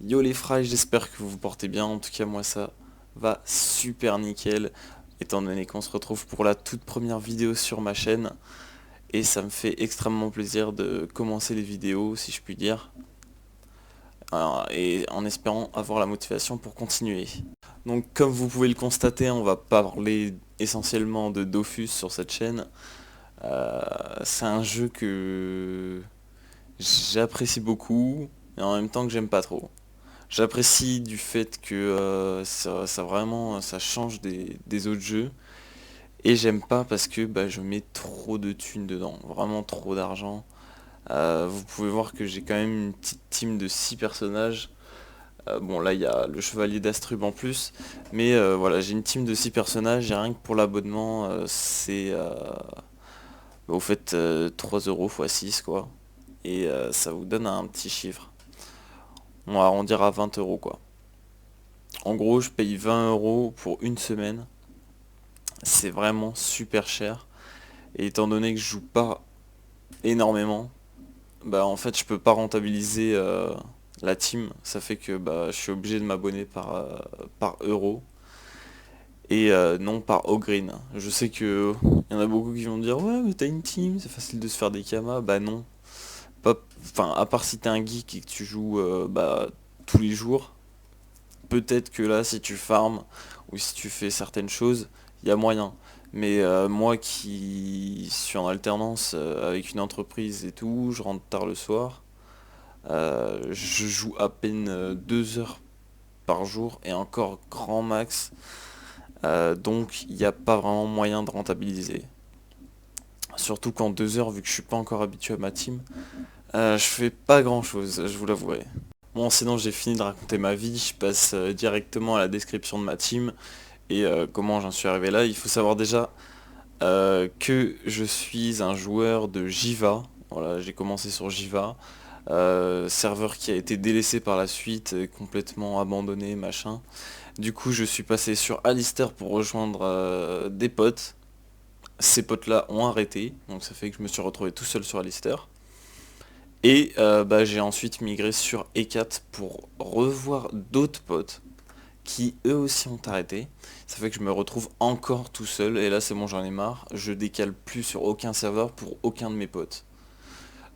Yo les fries, j'espère que vous vous portez bien, en tout cas moi ça va super nickel, étant donné qu'on se retrouve pour la toute première vidéo sur ma chaîne, et ça me fait extrêmement plaisir de commencer les vidéos, si je puis dire, et en espérant avoir la motivation pour continuer. Donc comme vous pouvez le constater, on va parler essentiellement de Dofus sur cette chaîne. C'est un jeu que j'apprécie beaucoup, et en même temps que j'aime pas trop. J'apprécie du fait que ça vraiment ça change des autres jeux, et j'aime pas parce que bah, je mets trop de thunes dedans, vraiment trop d'argent. Vous pouvez voir que j'ai quand même une petite team de 6 personnages. Bon là il y a le chevalier d'Astrub en plus, mais voilà, j'ai une team de 6 personnages et rien que pour l'abonnement c'est bah, vous faites 3 euros x 6 quoi, et ça vous donne un petit chiffre. On va arrondir à 20 euros quoi. En gros, je paye 20 euros pour une semaine. C'est vraiment super cher. Et étant donné que je joue pas énormément, bah en fait je peux pas rentabiliser la team. Ça fait que bah je suis obligé de m'abonner par euro et non par Ogreen. Je sais que y en a beaucoup qui vont dire ouais mais t'as une team, c'est facile de se faire des kamas. Bah non. Pas, enfin à part si t'es un geek et que tu joues bah tous les jours. Peut-être que là, si tu farmes ou si tu fais certaines choses, il y a moyen. Mais moi qui suis en alternance avec une entreprise et tout, je rentre tard le soir, je joue à peine 2 heures par jour et encore grand max. Donc il n'y a pas vraiment moyen de rentabiliser. Surtout qu'en 2 heures, vu que je suis pas encore habitué à ma team, je fais pas grand chose, je vous l'avouerai. Bon, sinon j'ai fini de raconter ma vie, je passe directement à la description de ma team. Et comment j'en suis arrivé là, il faut savoir déjà que je suis un joueur de Jiva. Voilà, j'ai commencé sur Jiva, serveur qui a été délaissé par la suite, complètement abandonné, machin. Du coup, je suis passé sur Alistair pour rejoindre des potes. Ces potes-là ont arrêté, donc ça fait que je me suis retrouvé tout seul sur Alistair. Et bah, j'ai ensuite migré sur E4 pour revoir d'autres potes qui eux aussi ont arrêté. Ça fait que je me retrouve encore tout seul et là c'est bon, j'en ai marre. Je décale plus sur aucun serveur pour aucun de mes potes.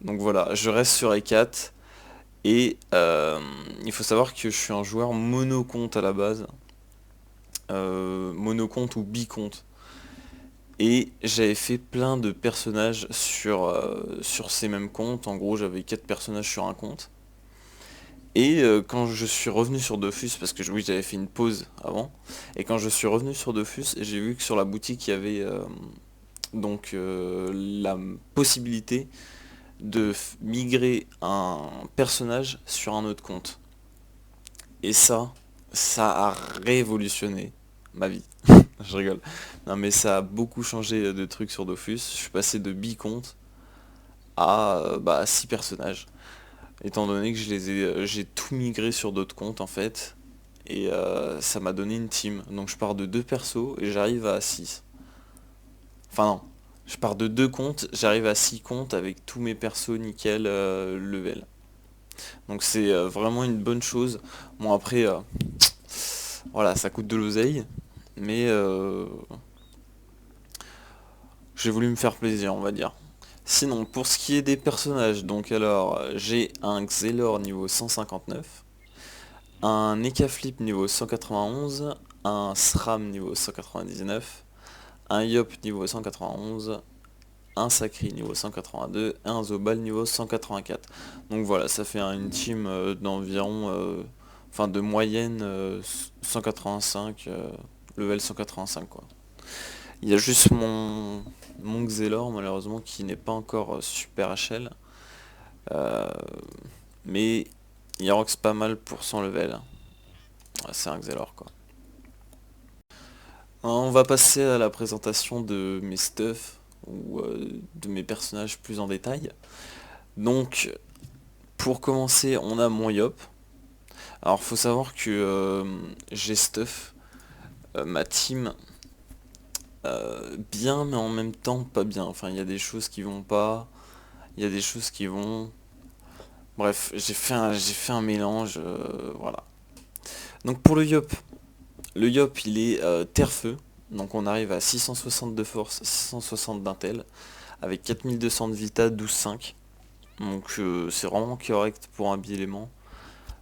Donc voilà, je reste sur E4 et il faut savoir que je suis un joueur monocompte à la base. Monocompte ou bicompte. Et j'avais fait plein de personnages sur ces mêmes comptes. En gros, j'avais 4 personnages sur un compte. Et quand je suis revenu sur Dofus, parce que oui j'avais fait une pause avant, et quand je suis revenu sur Dofus, j'ai vu que sur la boutique il y avait donc la possibilité de migrer un personnage sur un autre compte. Et ça a révolutionné ma vie. Je rigole. Non mais ça a beaucoup changé de trucs sur Dofus. Je suis passé de compte à bah, 6 personnages. Étant donné que j'ai tout migré sur d'autres comptes en fait. Et ça m'a donné une team. Donc je pars de 2 persos et j'arrive à 6. Enfin non, je pars de 2 comptes, j'arrive à 6 comptes avec tous mes persos nickel level. Donc c'est vraiment une bonne chose. Bon après, voilà, ça coûte de l'oseille. Mais j'ai voulu me faire plaisir, on va dire. Sinon, pour ce qui est des personnages, donc alors, j'ai un Xelor niveau 159, un Ekaflip niveau 191, un SRAM niveau 199, un Yop niveau 191, un Sacri niveau 182 et un Zobal niveau 184. Donc voilà, ça fait une team d'environ, enfin de moyenne 185, level 185 quoi. Il y a juste mon Xelor malheureusement qui n'est pas encore super HL, euh, mais il rox pas mal pour son level. Ouais, c'est un Xelor quoi. On va passer à la présentation de mes stuff ou de mes personnages plus en détail. Donc pour commencer, on a mon Yop. Alors faut savoir que j'ai stuff ma team bien mais en même temps pas bien. Enfin il y a des choses qui vont pas, il y a des choses qui vont. Bref, j'ai fait un mélange, voilà. Donc pour le Yop il est terre-feu, donc on arrive à 660 de force, 660 d'intel, avec 4200 de vita, 12,5. Donc c'est vraiment correct pour un bi-élément,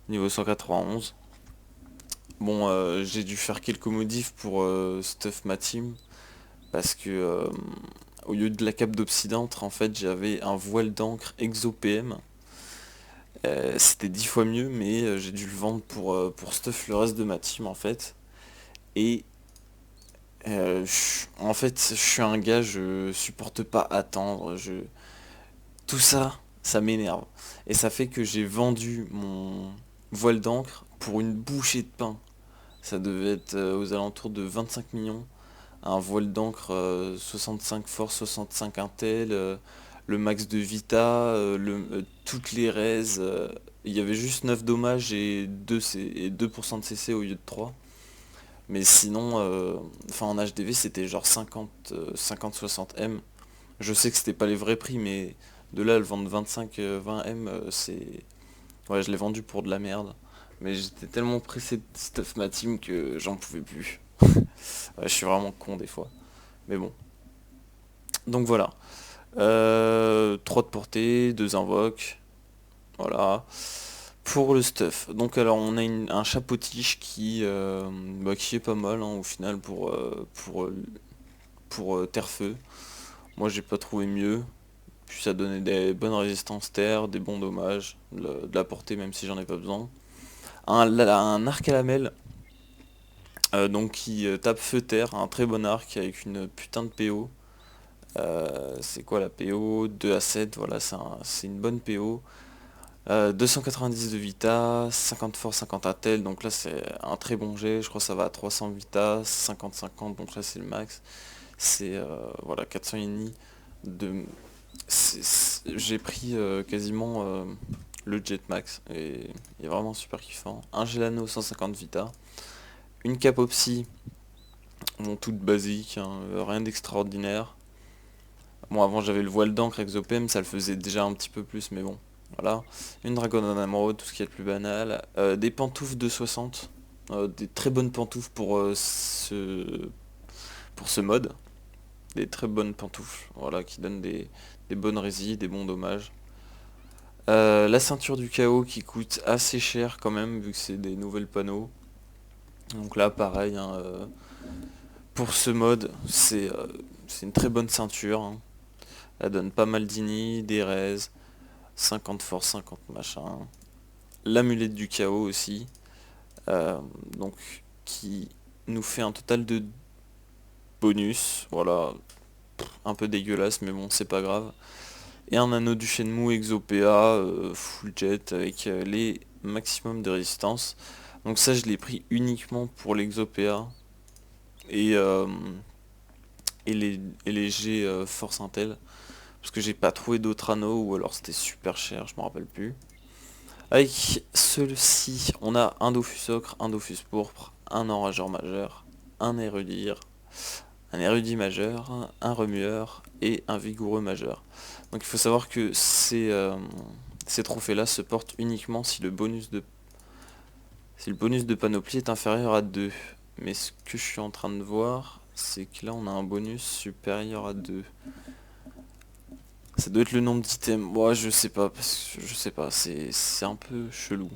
niveau 191. Bon, j'ai dû faire quelques modifs pour stuff ma team, parce que au lieu de la cape d'obsidentre, en fait j'avais un voile d'encre Exo PM. C'était 10 fois mieux, mais j'ai dû le vendre pour stuff le reste de ma team en fait. Et en fait, je suis un gars, je supporte pas attendre. Tout ça, ça m'énerve. Et ça fait que j'ai vendu mon voile d'encre pour une bouchée de pain. Ça devait être aux alentours de 25 millions. Un voile d'encre 65 force, 65 intel, le max de vita, toutes les raises. Il y avait juste 9 dommages et 2% de CC au lieu de 3. Mais sinon, enfin en HDV c'était genre 50, 50-60 M. Je sais que c'était pas les vrais prix, mais de là à le vendre 25, 20 M, c'est... Ouais, je l'ai vendu pour de la merde. Mais j'étais tellement pressé de stuff ma team que j'en pouvais plus. Ouais, je suis vraiment con des fois. Mais bon. Donc voilà. 3 de portée, 2 invoques. Voilà. Pour le stuff. Donc alors on a un chapeau-tige qui est pas mal hein, au final pour terre-feu. Moi j'ai pas trouvé mieux. Puis ça donnait des bonnes résistances terre, des bons dommages, de la portée même si j'en ai pas besoin. Un arc à lamelles, donc qui tape feu terre, un très bon arc avec une putain de PO. C'est quoi la PO? 2 à 7, voilà, c'est une bonne PO. 290 de vita, 50 force, 50 intel, donc là c'est un très bon jet, je crois que ça va à 300 vita, 50-50, donc là c'est le max. C'est voilà 400 eni de j'ai pris quasiment le jet max et il est vraiment super kiffant. Un Gelano 150 vita, une capopsy, bon toute basique, hein, rien d'extraordinaire. Bon avant j'avais le voile d'encre Exopem, ça le faisait déjà un petit peu plus mais bon. Voilà. Une Dragon en Emerald, tout ce qui est le plus banal. Des pantoufles de 60. Des très bonnes pantoufles pour ce mode. Des très bonnes pantoufles, voilà, qui donnent des bonnes résines, des bons dommages. La ceinture du chaos qui coûte assez cher quand même, vu que c'est des nouvelles panneaux. Donc là, pareil, hein, pour ce mode, c'est une très bonne ceinture, hein. Elle donne pas mal d'ini, des raises, 50 force, 50 machin. L'amulette du chaos aussi, euh, donc qui nous fait un total de bonus, voilà, un peu dégueulasse, mais bon, c'est pas grave. Et un anneau du Shenmue Exopéa full jet avec les maximum de résistance. Donc ça je l'ai pris uniquement pour l'Exopéa et, euh, et les G Force Intel. Parce que j'ai pas trouvé d'autres anneaux ou alors c'était super cher, je me rappelle plus. Avec ceux-ci, on a un Dofus ocre, un Dofus pourpre, un enrageur majeur, un érudit majeur, un remueur et un vigoureux majeur. Donc il faut savoir que ces trophées-là se portent uniquement si le bonus de panoplie est inférieur à 2. Mais ce que je suis en train de voir, c'est que là on a un bonus supérieur à 2. Ça doit être le nombre d'items. Moi je sais pas, parce que je sais pas, c'est un peu chelou.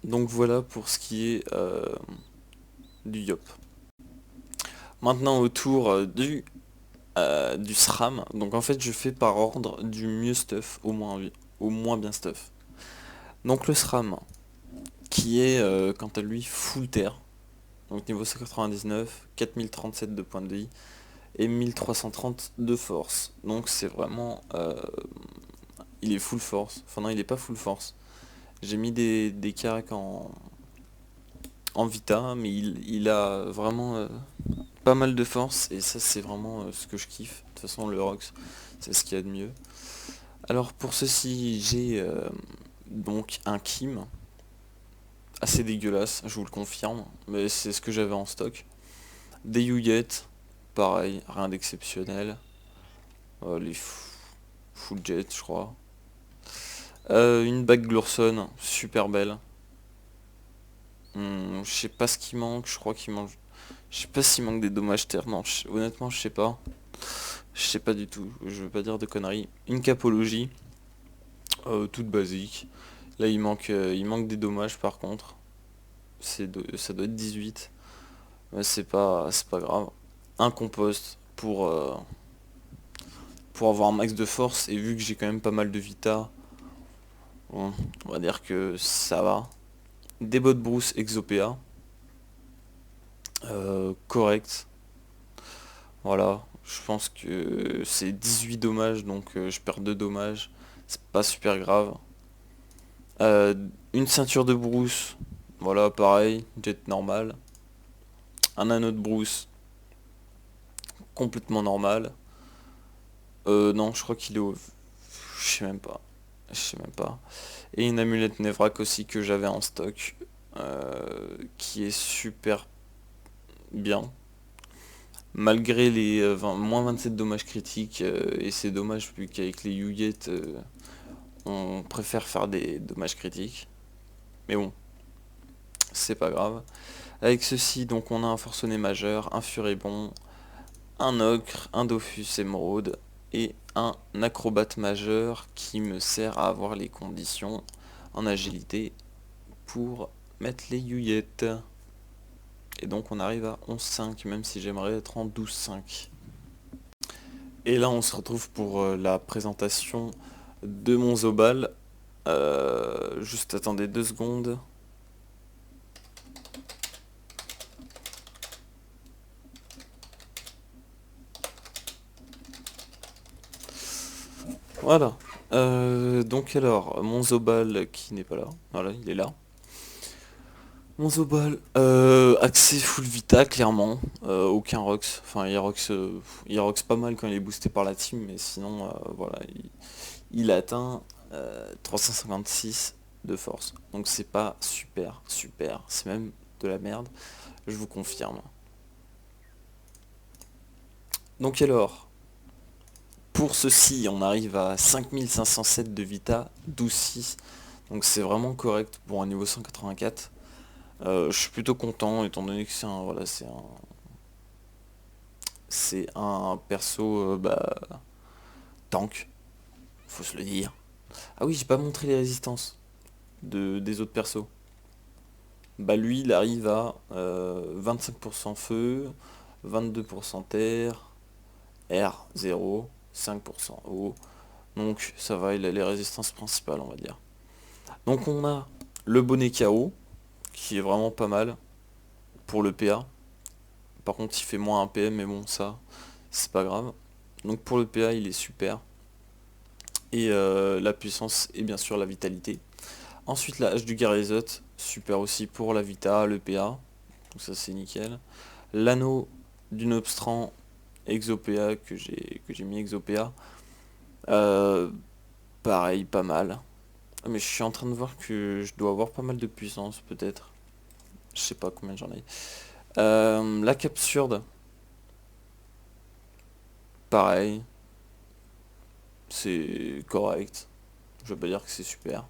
Donc voilà pour ce qui est du Yop. Maintenant au tour du SRAM. Donc en fait je fais par ordre du mieux stuff au moins bien stuff. Donc le SRAM qui est quant à lui full terre. Donc niveau 199, 4037 de points de vie et 1330 de force. Donc c'est vraiment... il est full force. Enfin non il est pas full force. J'ai mis des caracs en vita mais il a vraiment pas mal de force et ça c'est vraiment ce que je kiffe. De toute façon le Rox c'est ce qu'il y a de mieux. Alors pour ceci j'ai donc un Kim assez dégueulasse, je vous le confirme, mais c'est ce que j'avais en stock. Des Yuget, pareil, rien d'exceptionnel. Les full jet je crois. Une bague Glurson, super belle. Je sais pas ce qui manque, je crois qu'il manque... Je sais pas s'il manque des dommages terre, non, honnêtement je sais pas. Je sais pas du tout, je veux pas dire de conneries. Une capologie, toute basique. Là il manque des dommages par contre. Ça doit être 18. Mais c'est pas grave. Un compost pour avoir un max de force et vu que j'ai quand même pas mal de vita, bon, on va dire que ça va. Des bottes brousse Exopéa, correct. Voilà, je pense que c'est 18 dommages donc je perds 2 dommages, c'est pas super grave. Euh, une ceinture de brousse, voilà pareil, jet normal. Un anneau de brousse, complètement normal. Non, je crois qu'il est au... Je sais même pas. Je sais même pas. Et une amulette Nevrak aussi que j'avais en stock, qui est super bien. Malgré les moins 27 dommages critiques, et c'est dommage vu qu'avec les Yuget, on préfère faire des dommages critiques. Mais bon, c'est pas grave. Avec ceci, donc on a un forcené majeur, un furibond, un ocre, un dofus émeraude et un acrobate majeur qui me sert à avoir les conditions en agilité pour mettre les yuyettes. Et donc on arrive à 11,5 même si j'aimerais être en 12,5. Et là on se retrouve pour la présentation de mon Zobal. Juste attendez 2 secondes. Voilà. Donc alors, mon Zobal qui n'est pas là. Voilà, il est là. Mon Zobal, accès full vita clairement, aucun Rox. Enfin il Rox pas mal quand il est boosté par la team, mais sinon voilà, il atteint 356 de force. Donc c'est pas super, super, c'est même de la merde, je vous confirme. Donc alors, pour ceci, on arrive à 5507 de vita, 12,6. Donc c'est vraiment correct pour un niveau 184. Je suis plutôt content étant donné que c'est un perso tank, faut se le dire. Ah oui, j'ai pas montré les résistances des autres persos. Bah lui, il arrive à 25% feu, 22% terre, air 0, 5% eau. Donc ça va, il a les résistances principales, on va dire. Donc on a le bonnet KO, qui est vraiment pas mal pour le PA. Par contre, il fait moins un PM, mais bon, ça, c'est pas grave. Donc pour le PA, il est super. Et la puissance et bien sûr la vitalité. Ensuite, la hache du Garizot, super aussi pour la vita, le PA. Donc ça, c'est nickel. L'anneau du Nobstran Exopéa que j'ai mis Exopéa. Euh, Pareil, pas mal. Ah, mais je suis en train de voir que je dois avoir pas mal de puissance, peut-être. Je sais pas combien j'en ai. La capsurde, pareil, c'est correct. Je veux pas dire que c'est super.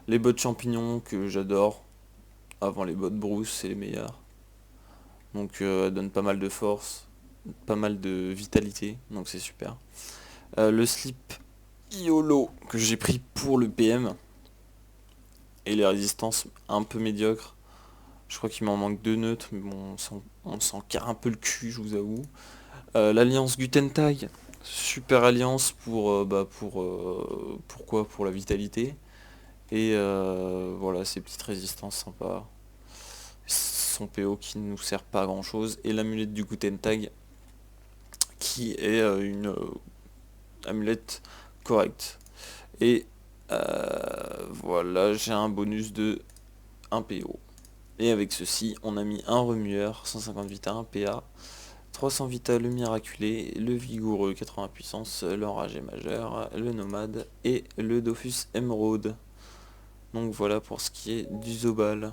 Les bottes champignons que j'adore, avant les bottes brousse, c'est les meilleurs. Donc elles donnent pas mal de force, pas mal de vitalité, donc c'est super. Le slip YOLO que j'ai pris pour le PM, et les résistances un peu médiocres. Je crois qu'il m'en manque 2 neutres, mais bon, on s'en carre un peu le cul, je vous avoue. L'alliance Gutentai, super alliance pourquoi? Pour la vitalité. Et voilà, ces petites résistances sympas. Son PO qui ne nous sert pas à grand chose. Et l'amulette du Gutentag qui est une amulette correcte. Et voilà, j'ai un bonus de 1 PO. Et avec ceci, on a mis un remueur, 150 vita, 1 PA, 300 vita le miraculé, le vigoureux 80 puissance, l'enragé majeur, le nomade et le Dofus émeraude. Donc voilà pour ce qui est du Zobal.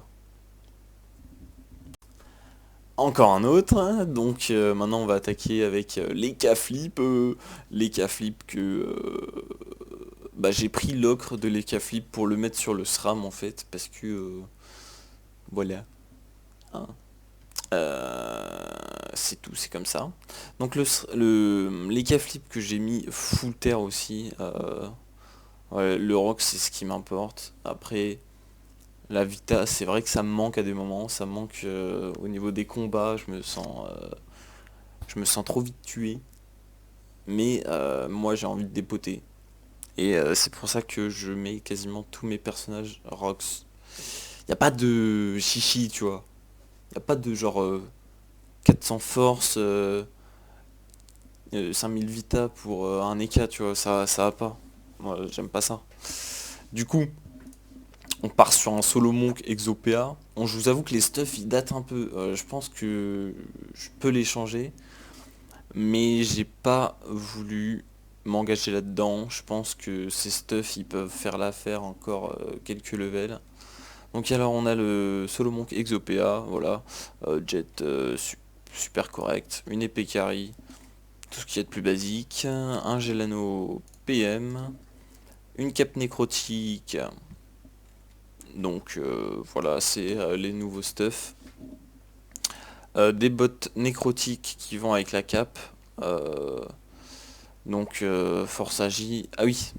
Encore un autre, hein. Donc maintenant on va attaquer avec les K-flip. Les K-flip que bah, j'ai pris l'ocre de l'Eka Flip pour le mettre sur le SRAM en fait, parce que voilà. Hein. C'est tout, c'est comme ça. Donc l'Eka Flip que j'ai mis full terre aussi. Ouais, le rock c'est ce qui m'importe. Après la Vita, c'est vrai que ça me manque à des moments, ça me manque au niveau des combats, je me sens trop vite tué. Mais moi j'ai envie de dépoter. Et c'est pour ça que je mets quasiment tous mes personnages rocks. Y a pas de chichi, tu vois. Y a pas de genre 400 force, 5000 vita pour un EK, tu vois. Ça va pas. Moi j'aime pas ça. Du coup, on part sur un solo monk exopéa. Bon, je vous avoue que les stuffs ils datent un peu. Je pense que je peux les changer. Mais j'ai pas voulu m'engager là-dedans. Je pense que ces stuffs ils peuvent faire l'affaire encore quelques levels. Donc alors on a le Solomonk Exopéa, voilà, jet super correct, une épée carry, tout ce qui est de plus basique, un Gelano PM, une cape nécrotique, donc voilà c'est les nouveaux stuff. Des bottes nécrotiques qui vont avec la cape, euh, donc force agi, ah oui,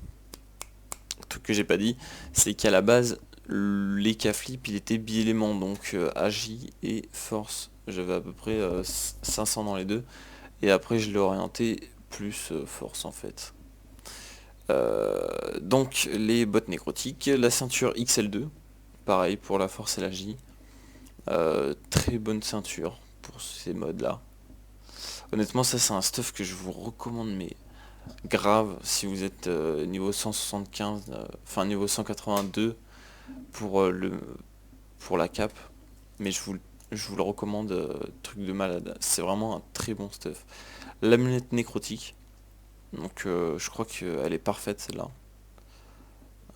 truc que j'ai pas dit, c'est qu'à la base, les flip il était bi-élément, donc agi et force. J'avais à peu près 500 dans les deux. Et après, je l'ai orienté plus force en fait. Donc, les bottes nécrotiques, la ceinture XL2, pareil pour la force et l'agi. Très bonne ceinture pour ces modes là. Honnêtement, ça c'est un stuff que je vous recommande, mais grave si vous êtes niveau 175, enfin niveau 182 pour pour la cape, mais je vous le recommande, truc de malade. C'est vraiment un très bon stuff. L'amulette nécrotique, donc je crois qu'elle est parfaite celle-là.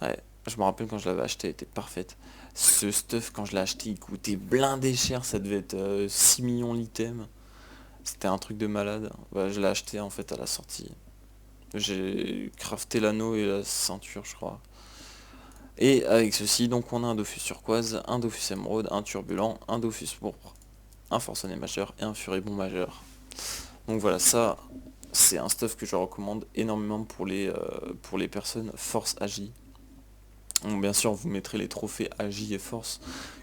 Ouais, je me rappelle quand je l'avais acheté, elle était parfaite. Ce stuff quand je l'ai acheté, il coûtait blindé cher, ça devait être 6 millions l'items. C'était un truc de malade. Ouais, je l'ai acheté en fait à la sortie. J'ai crafté l'anneau et la ceinture, je crois. Et avec ceci, donc on a un Dofus turquoise, un Dofus émeraude, un turbulent, un Dofus pourpre, un forcené majeur et un furibond majeur. Donc voilà, ça c'est un stuff que je recommande énormément pour les personnes force agi. Donc bien sûr vous mettrez les trophées agi et force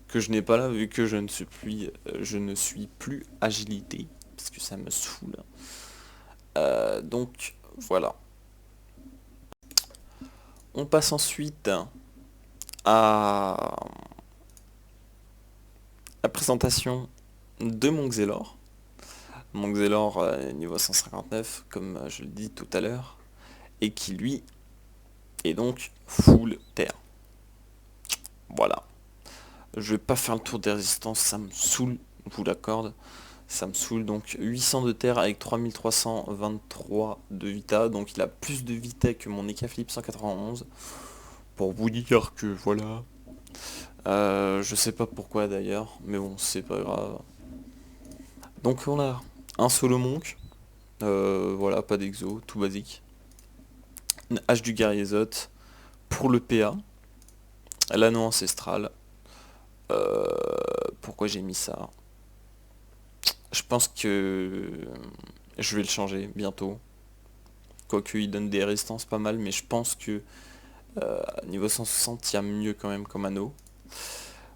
que je n'ai pas là vu que je ne suis plus agilité parce que ça me saoule. Donc voilà. On passe ensuite à la présentation de mon Xelor. Mon Xelor niveau 159, comme je le dis tout à l'heure, et qui lui est donc full terre. Voilà. Je vais pas faire le tour des résistances, ça me saoule, je vous l'accorde. Ça me saoule, donc 800 de terre avec 3323 de vita, donc il a plus de vita que mon Ekaflip 191. Pour vous dire que voilà. Je sais pas pourquoi d'ailleurs, mais bon, c'est pas grave. Donc on a un solo monk, voilà, pas d'exo, tout basique. Une hache du guerrier Zot pour le PA, l'anneau ancestral. Pourquoi j'ai mis ça? Je pense que je vais le changer bientôt. Quoique il donne des résistances pas mal, mais je pense que niveau 160 il y a mieux quand même comme anneau.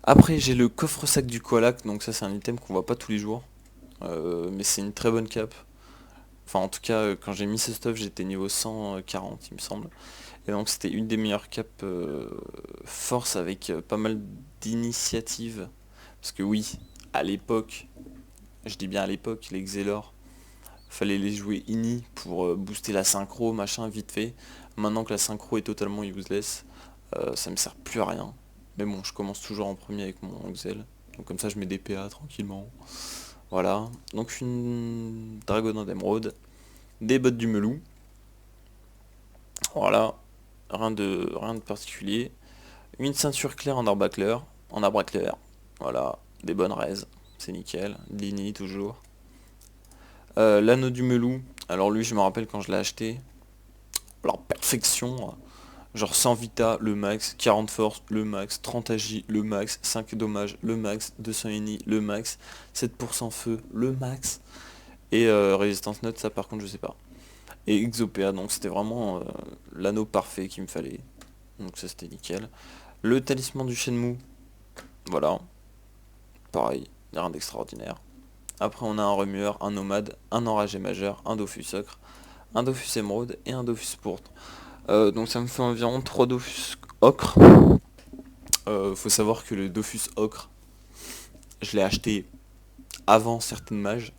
Après j'ai le coffre-sac du Koalak, donc ça c'est un item qu'on voit pas tous les jours. Mais c'est une très bonne cape. Enfin en tout cas quand j'ai mis ce stuff j'étais niveau 140 il me semble. Et donc c'était une des meilleures capes force avec pas mal d'initiatives. Parce que oui, à l'époque, je dis bien à l'époque, les Xelor, fallait les jouer ini pour booster la synchro, machin, vite fait. Maintenant que la synchro est totalement useless, ça me sert plus à rien. Mais bon, je commence toujours en premier avec mon Xel. Donc comme ça je mets des PA tranquillement. Voilà, donc une Dragon d'Emeraude, des bottes du Melou. Voilà, rien de particulier. Une ceinture claire en arbre clair. Voilà, des bonnes raises, c'est nickel. Lini toujours. L'anneau du Melou, alors lui je me rappelle quand je l'ai acheté. Alors perfection, Genre 100 vita le max, 40 force le max, 30 agi le max, 5 dommage le max, 200 eni le max, 7% feu le max, et résistance note ça par contre je sais pas. Et Exopéa, donc c'était vraiment l'anneau parfait qu'il me fallait, donc ça c'était nickel. Le talisman du Shenmue, voilà, pareil, rien d'extraordinaire. Après on a un remueur, un nomade, un enragé majeur, un Dofus ocre, un Dofus émeraude et un Dofus pourpre. Donc ça me fait environ 3 Dofus ocre. Faut savoir que le Dofus ocre, je l'ai acheté avant certaines mages.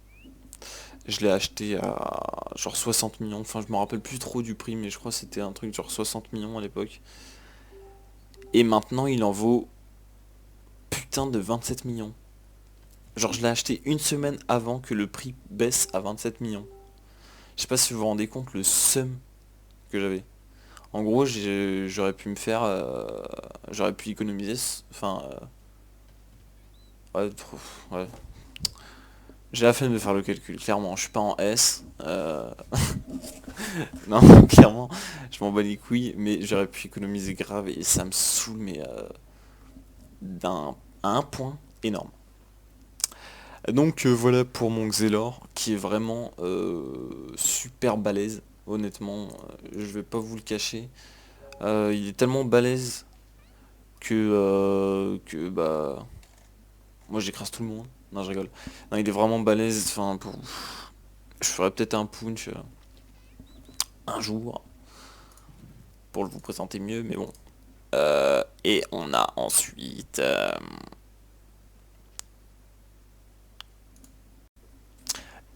Je l'ai acheté à genre 60 millions, enfin je me rappelle plus trop du prix, mais je crois que c'était un truc genre 60 millions à l'époque. Et maintenant il en vaut putain de 27 millions. Genre je l'ai acheté une semaine avant que le prix baisse à 27 millions. Je sais pas si vous vous rendez compte le seum que j'avais. En gros j'aurais pu me faire... j'aurais pu économiser... Enfin... ouais, ouais. J'ai la flemme de faire le calcul, clairement, je suis pas en S. Non, clairement, je m'en bats les couilles, mais j'aurais pu économiser grave et ça me saoule, mais d'un à un point énorme. Donc voilà pour mon Xelor, qui est vraiment super balèze, honnêtement, je vais pas vous le cacher. Il est tellement balèze que bah... Moi j'écrase tout le monde. Non, je rigole. Non, il est vraiment balèze, enfin, pour... Je ferais peut-être un punch un jour, pour vous présenter mieux, mais bon. Et on a ensuite...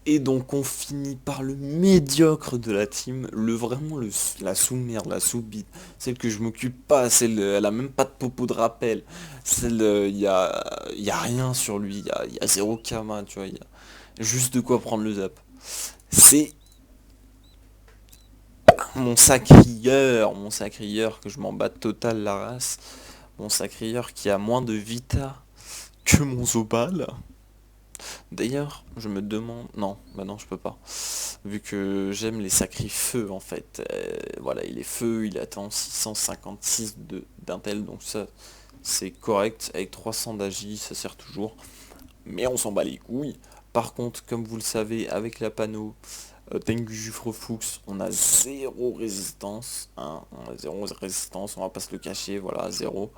Et donc on finit par le médiocre de la team, vraiment la sous-merde, la sous-bite, celle que je m'occupe pas, celle, elle a même pas de popo de rappel, celle, y a rien sur lui, y a zéro kama, tu vois, y a juste de quoi prendre le zap. C'est mon sacrieur que je m'en bats total la race, mon sacrieur qui a moins de vita que mon Zobal. D'ailleurs, je me demande... Non, bah non, je peux pas. Vu que j'aime les sacrés feux, en fait. Voilà, il est feu, il attend 656 d'intel, donc ça, c'est correct. Avec 300 d'agi, ça sert toujours. Mais on s'en bat les couilles. Par contre, comme vous le savez, avec la panneau Tengu Jufroflux, on a zéro résistance. Hein, on a zéro résistance, on va pas se le cacher, voilà, zéro.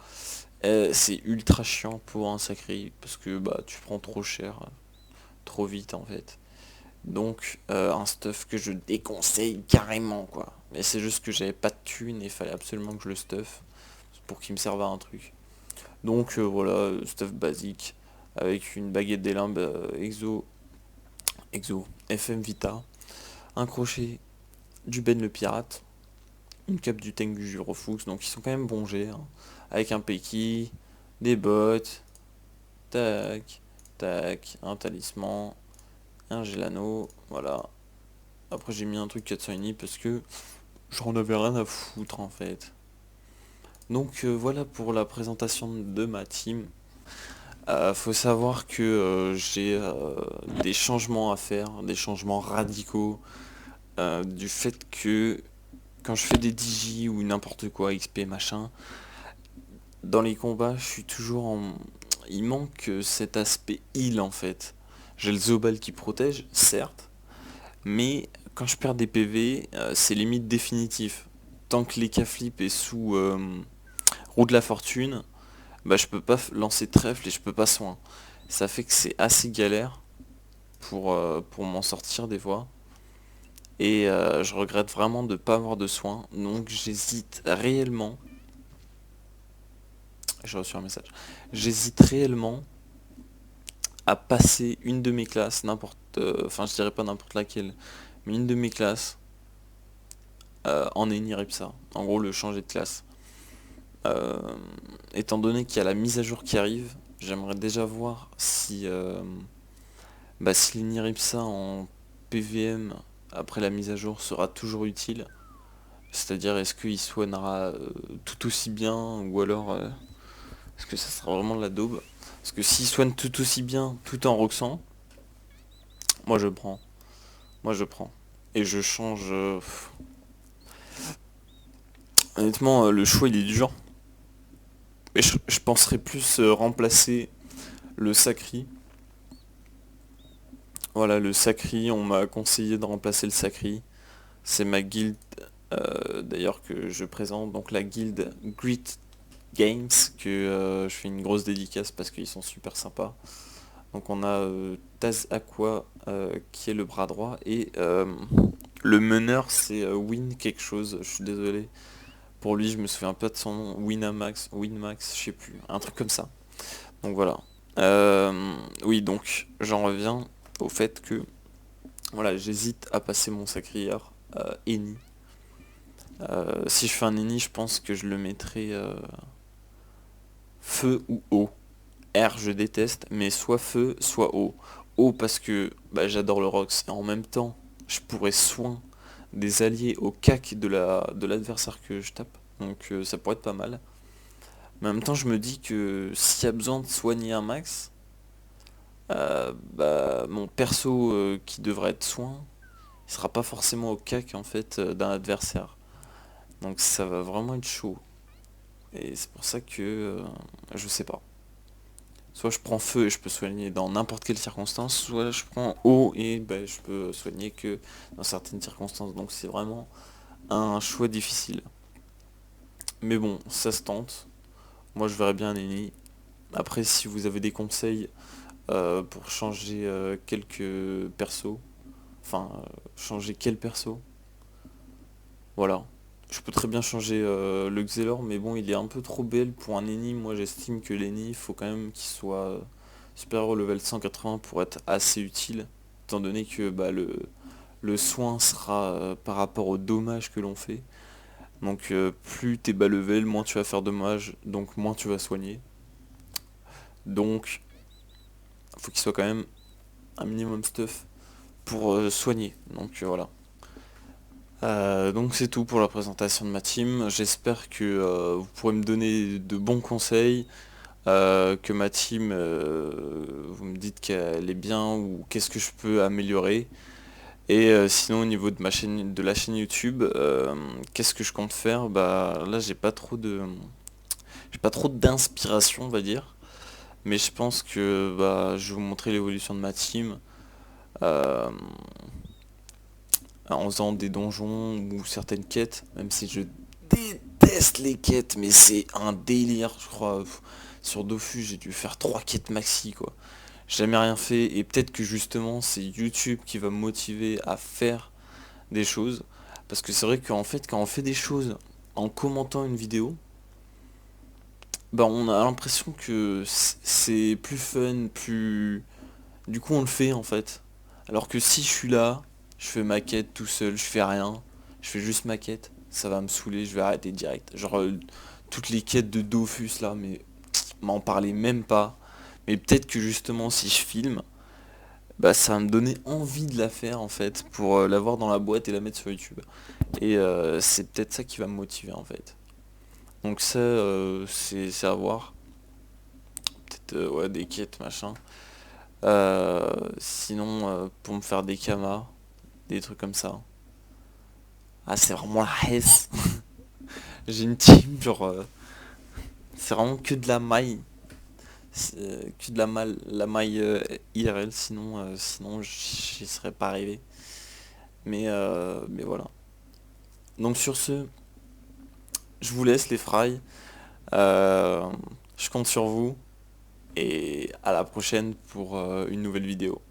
C'est ultra chiant pour un sacré, parce que bah tu prends trop cher, trop vite en fait. Donc un stuff que je déconseille carrément quoi. Mais c'est juste que j'avais pas de thune et il fallait absolument que je le stuff pour qu'il me serve à un truc. Donc voilà, stuff basique avec une baguette des limbes exo FM Vita, un crochet du Ben le pirate, une cape du Tengu Jurofux, donc ils sont quand même bongés, hein, avec un Peki, des bottes, tac, tac, un talisman, un Gelano, voilà. Après j'ai mis un truc 400 uni parce que j'en avais rien à foutre en fait. Donc voilà pour la présentation de ma team. Faut savoir que j'ai des changements à faire, des changements radicaux, du fait que quand je fais des digi ou n'importe quoi, XP machin, dans les combats je suis toujours en... Il manque cet aspect heal en fait. J'ai le Zobal qui protège, certes, mais quand je perds des PV, c'est limite définitif. Tant que les flip est sous roue de la fortune, bah je peux pas lancer trèfle et je peux pas soin. Ça fait que c'est assez galère pour m'en sortir des fois. Et je regrette vraiment de pas avoir de soins. Donc j'hésite réellement. J'ai reçu un message. J'hésite réellement à passer une de mes classes, n'importe... Enfin je dirais pas n'importe laquelle, mais une de mes classes en Eniripsa. En gros le changer de classe. Euh, Étant donné qu'il y a la mise à jour qui arrive, j'aimerais déjà voir si l'Eniripsa en PVM après la mise à jour sera toujours utile. C'est-à-dire est-ce qu'il soignera tout aussi bien ou alors est-ce que ça sera vraiment de la daube. Parce que s'il soigne tout aussi bien tout en roxant, moi je prends. Moi je prends. Et je change... Honnêtement, le choix il est dur. Mais je penserais plus remplacer le Sacri. Voilà, le Sacri, on m'a conseillé de remplacer le Sacri. C'est ma guilde d'ailleurs que je présente, donc la guilde Great Games, que je fais une grosse dédicace parce qu'ils sont super sympas. Donc on a Taz Aqua qui est le bras droit et le meneur c'est Win quelque chose, je suis désolé. Pour lui je me souviens pas de son nom, Winmax, je sais plus, un truc comme ça. Donc voilà. Oui donc j'en reviens au fait que voilà j'hésite à passer mon sacrière Eni. Si je fais un Eni je pense que je le mettrai feu ou eau. R je déteste, mais soit feu, soit eau. Eau parce que bah, j'adore le Rox et en même temps je pourrais soin des alliés au cac de l'adversaire que je tape. Donc ça pourrait être pas mal. Mais en même temps je me dis que s'il y a besoin de soigner un max, bah, mon perso qui devrait être soin, il sera pas forcément au cac en fait d'un adversaire. Donc ça va vraiment être chaud. Et c'est pour ça que je sais pas. Soit je prends feu et je peux soigner dans n'importe quelle circonstance, soit je prends eau et ben, je peux soigner que dans certaines circonstances. Donc c'est vraiment un choix difficile. Mais bon, ça se tente. Moi je verrais bien un ennemi. Après si vous avez des conseils pour changer quelques persos, enfin changer quel perso, voilà. Je peux très bien changer le Xelor, mais bon, il est un peu trop belle pour un ennemi. Moi, j'estime que l'ennemi, il faut quand même qu'il soit supérieur au level 180 pour être assez utile, étant donné que bah, le soin sera par rapport au dommage que l'on fait. Donc, plus t'es bas level, moins tu vas faire de dommage, donc moins tu vas soigner. Donc, il faut qu'il soit quand même un minimum stuff pour soigner. Donc, voilà. Donc c'est tout pour la présentation de ma team. J'espère que vous pourrez me donner de bons conseils, que ma team, vous me dites qu'elle est bien ou qu'est-ce que je peux améliorer. Et sinon au niveau de ma chaîne, de la chaîne YouTube, qu'est-ce que je compte faire? Bah là j'ai pas trop d'inspiration on va dire. Mais je pense que bah, je vais vous montrer l'évolution de ma team. euh, en faisant des donjons ou certaines quêtes, même si je déteste les quêtes, mais c'est un délire, je crois. Sur Dofus, j'ai dû faire 3 quêtes maxi, quoi. J'ai jamais rien fait, et peut-être que justement, c'est YouTube qui va me motiver à faire des choses. Parce que c'est vrai qu'en fait, quand on fait des choses en commentant une vidéo, bah on a l'impression que c'est plus fun, plus... Du coup, on le fait, en fait. Alors que si je suis là, je fais ma quête tout seul, je fais rien, je fais juste ma quête, ça va me saouler, je vais arrêter direct. Genre toutes les quêtes de Dofus là, mais m'en parlez même pas. Mais peut-être que justement si je filme, bah ça va me donner envie de la faire en fait, pour l'avoir dans la boîte et la mettre sur YouTube. Et c'est peut-être ça qui va me motiver en fait. Donc ça c'est à voir. Peut-être ouais des quêtes machin. Sinon pour me faire des kamas, des trucs comme ça. Ah, c'est vraiment la hesse. J'ai une team, genre, c'est vraiment que de la maille. Que de la maille IRL, sinon j'y serais pas arrivé. Mais voilà. Donc sur ce, je vous laisse les fry. Euh, je compte sur vous. Et à la prochaine pour une nouvelle vidéo.